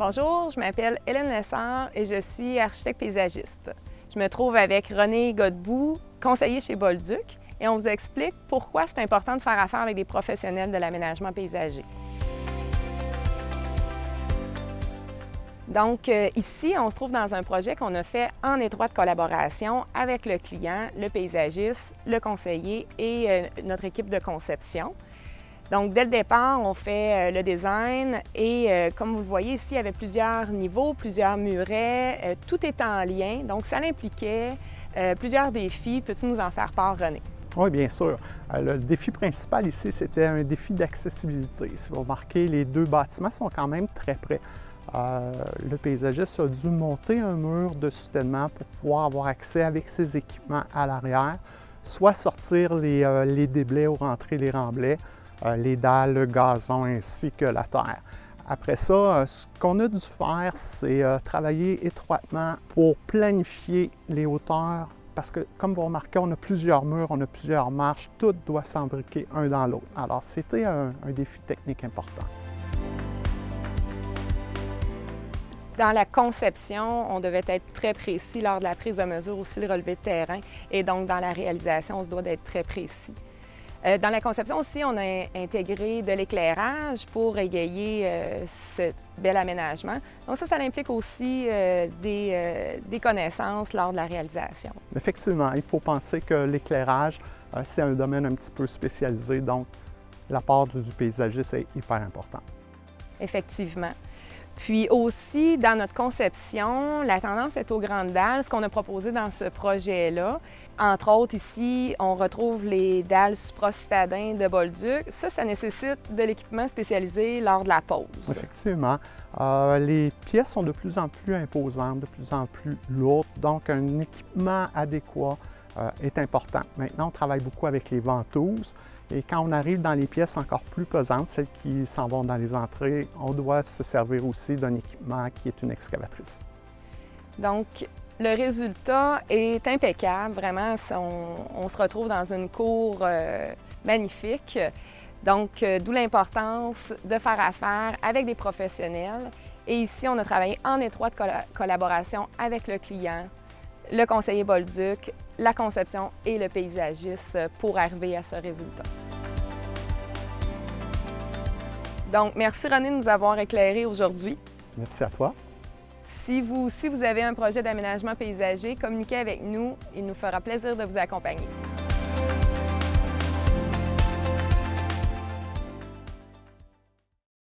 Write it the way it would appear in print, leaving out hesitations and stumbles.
Bonjour, je m'appelle Hélène Lessard et je suis architecte paysagiste. Je me trouve avec René Godbout, conseiller chez Bolduc, et on vous explique pourquoi c'est important de faire affaire avec des professionnels de l'aménagement paysager. Donc ici, on se trouve dans un projet qu'on a fait en étroite collaboration avec le client, le paysagiste, le conseiller et notre équipe de conception. Donc, dès le départ, on fait le design et comme vous le voyez ici, il y avait plusieurs niveaux, plusieurs murets, tout est en lien. Donc, ça impliquait plusieurs défis. Peux-tu nous en faire part, René? Oui, bien sûr. Le défi principal ici, c'était un défi d'accessibilité. Si vous remarquez, les deux bâtiments sont quand même très près. Le paysagiste a dû monter un mur de soutènement pour pouvoir avoir accès avec ses équipements à l'arrière, soit sortir les déblais ou rentrer les remblais, les dalles, le gazon ainsi que la terre. Après ça, ce qu'on a dû faire, c'est travailler étroitement pour planifier les hauteurs parce que, comme vous remarquez, on a plusieurs murs, on a plusieurs marches, tout doit s'embriquer un dans l'autre. Alors, c'était un défi technique important. Dans la conception, on devait être très précis lors de la prise de mesure, aussi le relevé de terrain, et donc dans la réalisation, on se doit d'être très précis. Dans la conception aussi, on a intégré de l'éclairage pour égayer ce bel aménagement. Donc ça implique aussi des connaissances lors de la réalisation. Effectivement, il faut penser que l'éclairage, c'est un domaine un petit peu spécialisé, donc l'apport du paysagiste est hyper important. Effectivement. Puis aussi, dans notre conception, la tendance est aux grandes dalles, ce qu'on a proposé dans ce projet-là. Entre autres, ici, on retrouve les dalles supracitadins de Bolduc. Ça nécessite de l'équipement spécialisé lors de la pose. Effectivement. Les pièces sont de plus en plus imposantes, de plus en plus lourdes, donc un équipement adéquat est important. Maintenant, on travaille beaucoup avec les ventouses et quand on arrive dans les pièces encore plus pesantes, celles qui s'en vont dans les entrées, on doit se servir aussi d'un équipement qui est une excavatrice. Donc, le résultat est impeccable. Vraiment, on se retrouve dans une cour magnifique. Donc, d'où l'importance de faire affaire avec des professionnels. Et ici, on a travaillé en étroite collaboration avec le client, le conseiller Bolduc, la conception et le paysagiste pour arriver à ce résultat. Donc, merci René de nous avoir éclairés aujourd'hui. Merci à toi. Si vous aussi vous avez un projet d'aménagement paysager, communiquez avec nous. Il nous fera plaisir de vous accompagner.